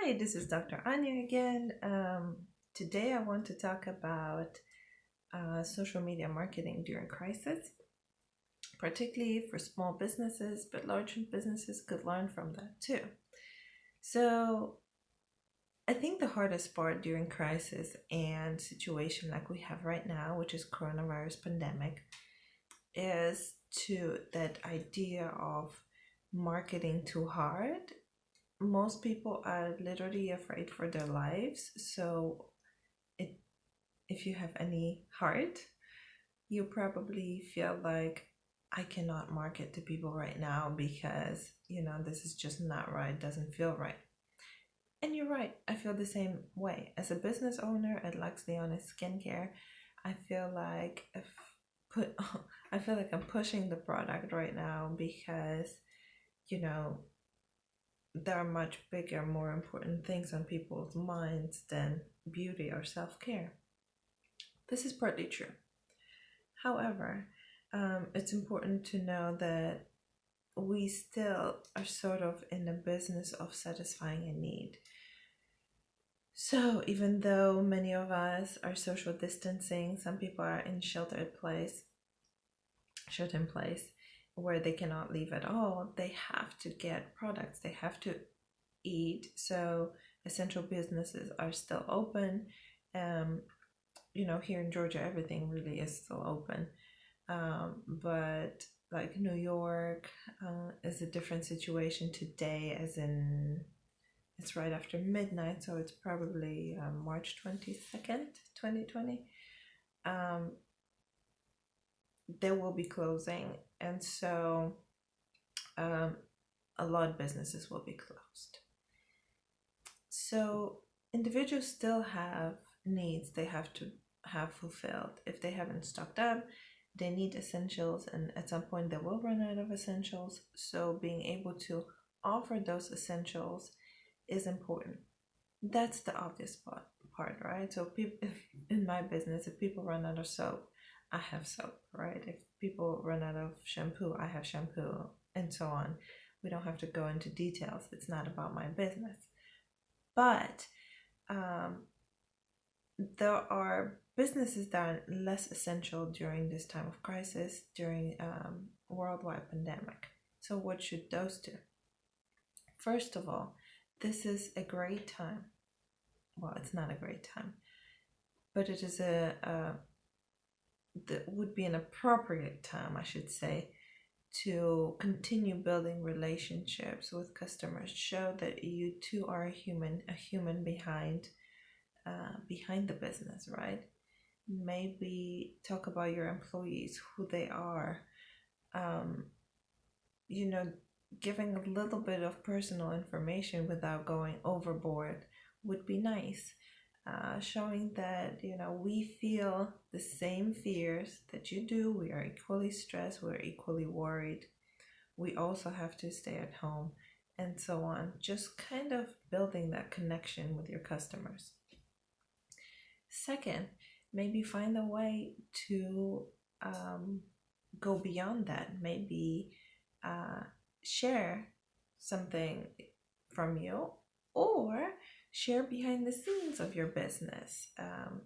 Hi, this is Dr. Anya again. Today I want to talk about social media marketing during crisis, particularly for small businesses, but large businesses could learn from that too. So I think the hardest part during crisis and situation like we have right now, which is coronavirus pandemic, is to that idea of marketing too hard. Most people are literally afraid for their lives. So it, if you have any heart, you probably feel like I cannot market to people right now because, this is just not right, doesn't feel right. And you're right, I feel the same way. As a business owner at Lux Leonis Skincare, I feel like put I feel like I'm pushing the product right now because, you know, there are much bigger, more important things on people's minds than beauty or self care. This is partly true. However, it's important to know that we still are sort of in the business of satisfying a need. So, even though many of us are social distancing, some people are in shelter in place, where they cannot leave at all, they have to get products, they have to eat. So essential businesses are still open. Here in Georgia, everything really is still open. But like New York is a different situation today, as in it's right after midnight, so it's probably March 22nd, 2020. They will be closing, and so a lot of businesses will be closed. So individuals still have needs they have to have fulfilled. If they haven't stocked up, they need essentials, and at some point they will run out of essentials. So being able to offer those essentials is important. That's the obvious part, right? So people, in my business, if people run out of soap, I have soap, right? If people run out of shampoo, I have shampoo, and so on. We don't have to go into details. It's not about my business. But there are businesses that are less essential during this time of crisis, during worldwide pandemic. So what should those do? First of all, this is a great time. Well, it's not a great time, but it is that would be an appropriate time, I should say, to continue building relationships with customers. Show that you too are a human behind the business, right? Maybe talk about your employees, who they are. Giving a little bit of personal information without going overboard would be nice. Showing that we feel the same fears that you do. We are equally stressed, we're equally worried, we also have to stay at home, and so on. Just kind of building that connection with your customers. Second, maybe find a way to go beyond that. Maybe share something from you, or share behind the scenes of your business,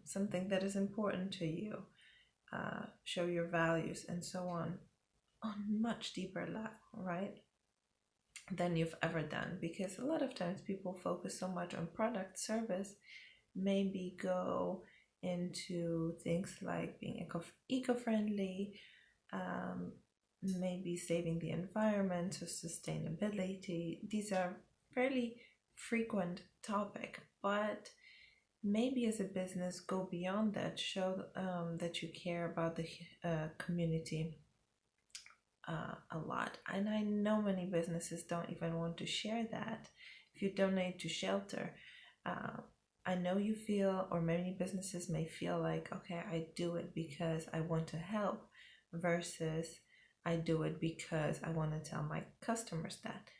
something that is important to you, show your values, and so on much deeper level, right, than you've ever done. Because a lot of times people focus so much on product, service, maybe go into things like being eco-friendly, maybe saving the environment, so sustainability. These are fairly frequent topic, but maybe as a business go beyond that. Show that you care about the community a lot. And I know many businesses don't even want to share that. If you donate to shelter, I know you feel, or many businesses may feel like, okay, I do it because I want to help, versus I do it because I want to tell my customers that.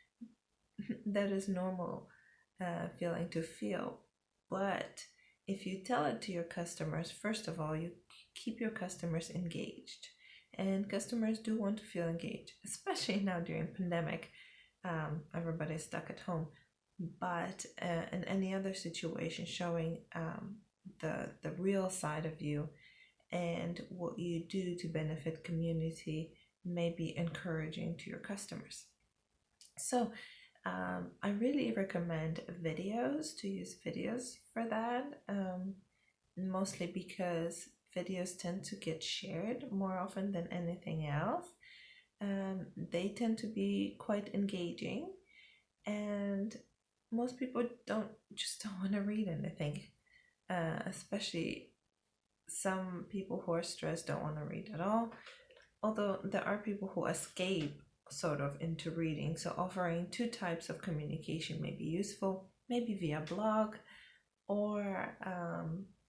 That is normal feeling to feel. But if you tell it to your customers, first of all, you keep your customers engaged. And customers do want to feel engaged, especially now during pandemic. Everybody's stuck at home. but in any other situation, showing the real side of you and what you do to benefit community may be encouraging to your customers. So I really recommend videos, to use videos for that, mostly because videos tend to get shared more often than anything else. They tend to be quite engaging, and most people don't want to read anything, especially some people who are stressed don't want to read at all. Although there are people who escape sort of into reading, so offering two types of communication may be useful, maybe via blog or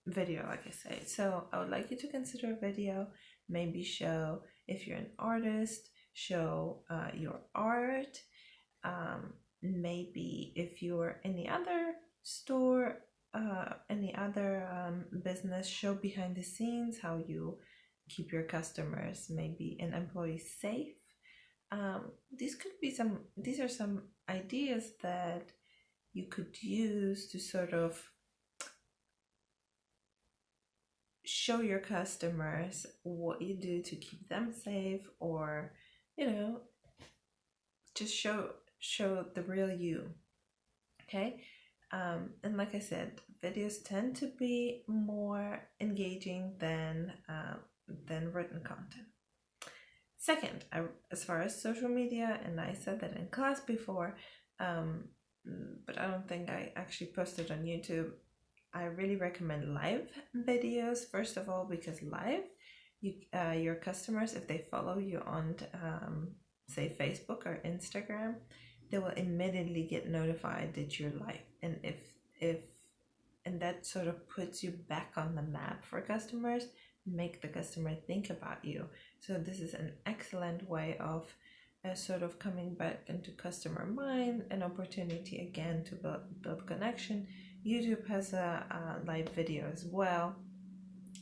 video, like I say. So I would like you to consider video, maybe show, if you're an artist, show your art. Maybe if you're any other store, any other business, show behind the scenes how you keep your customers, maybe and employees safe. These are some ideas that you could use to sort of show your customers what you do to keep them safe, or just show the real you. Okay. And like I said, videos tend to be more engaging than written content. Second, as far as social media, and I said that in class before, but I don't think I actually posted on YouTube, I really recommend live videos, first of all, because live, your customers, if they follow you on say Facebook or Instagram, they will immediately get notified that you're live, and and that sort of puts you back on the map for customers, make the customer think about you. So this is an excellent way of sort of coming back into customer mind, an opportunity again to build connection. YouTube has a live video as well,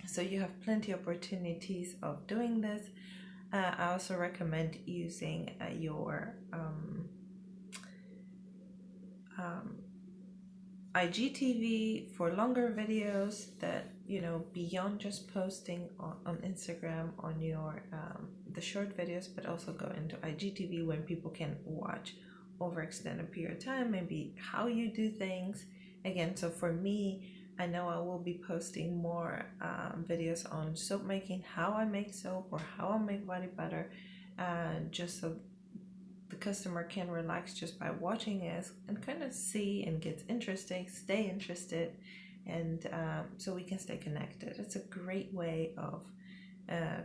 so you have plenty of opportunities of doing this. I also recommend using your IGTV for longer videos that, beyond just posting on Instagram on your the short videos, but also go into IGTV when people can watch over extended period of time, maybe how you do things. Again, so for me, I know I will be posting more videos on soap making, how I make soap or how I make body butter, just so the customer can relax just by watching it and kind of see and get interesting, stay interested, and so we can stay connected. It's a great way of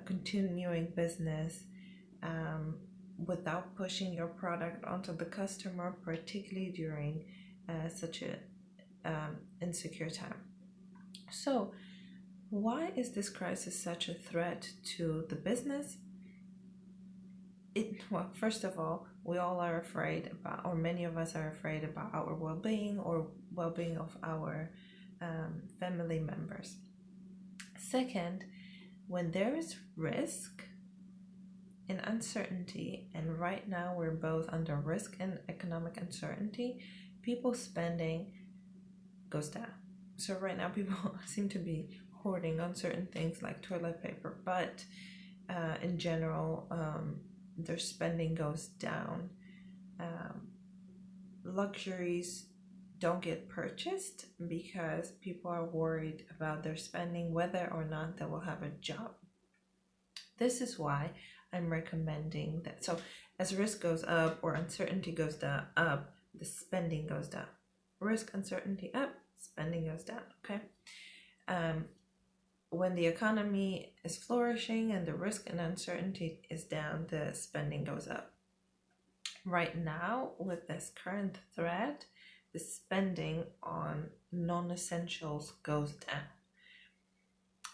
continuing business without pushing your product onto the customer, particularly during such a insecure time. So why is this crisis such a threat to the business? Well, first of all, we all are afraid about, or many of us are afraid about our well-being or well-being of our family members. Second, when there is risk and uncertainty, and right now we're both under risk and economic uncertainty, people's spending goes down. So right now people seem to be hoarding on certain things like toilet paper, but in general, their spending goes down. Luxuries don't get purchased because people are worried about their spending, whether or not they will have a job. This is why I'm recommending that. So as risk goes up or uncertainty goes down, up, the spending goes down. Risk, uncertainty up, spending goes down. Okay. When the economy is flourishing and the risk and uncertainty is down, the spending goes up. Right now, with this current threat, the spending on non-essentials goes down.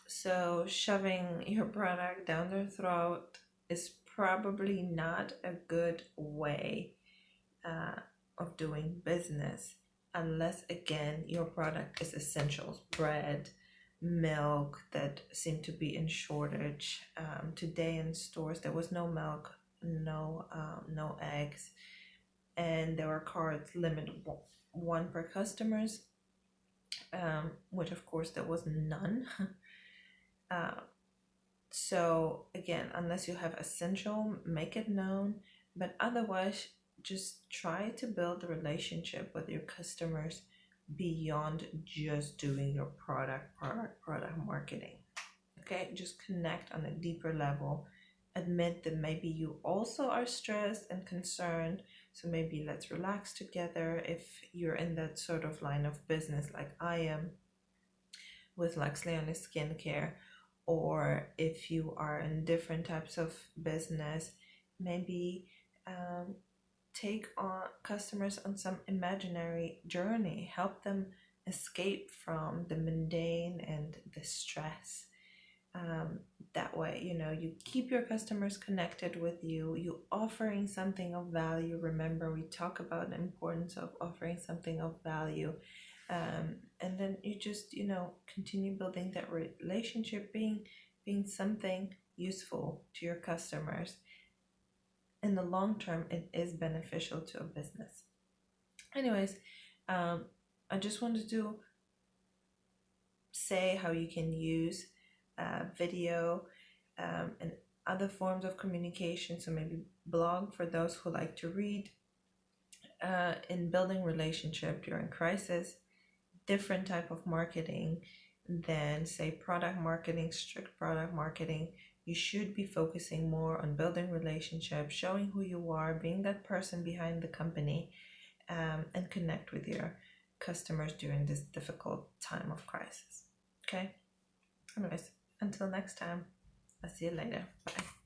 So shoving your product down their throat is probably not a good way of doing business, unless, again, your product is essentials, bread, milk that seem to be in shortage. Today in stores there was no milk, no eggs, and there were cards limited one per customers, which of course there was none. So again, unless you have essential, make it known, but otherwise just try to build a relationship with your customers beyond just doing your product marketing. Okay, just connect on a deeper level. Admit that maybe you also are stressed and concerned, so maybe let's relax together. If you're in that sort of line of business like I am with Lux Leone Skincare, or if you are in different types of business, maybe take on customers on some imaginary journey, help them escape from the mundane and the stress. That way, you keep your customers connected with you, you offering something of value. Remember, we talk about the importance of offering something of value. And then you just, continue building that relationship, being something useful to your customers. In the long term, it is beneficial to a business. Anyways, I just wanted to say how you can use video and other forms of communication, so maybe blog for those who like to read, in building relationship during crisis. Different type of marketing than, say, product marketing, strict product marketing. You should be focusing more on building relationships, showing who you are, being that person behind the company, and connect with your customers during this difficult time of crisis. Okay? Anyways, until next time, I'll see you later. Bye.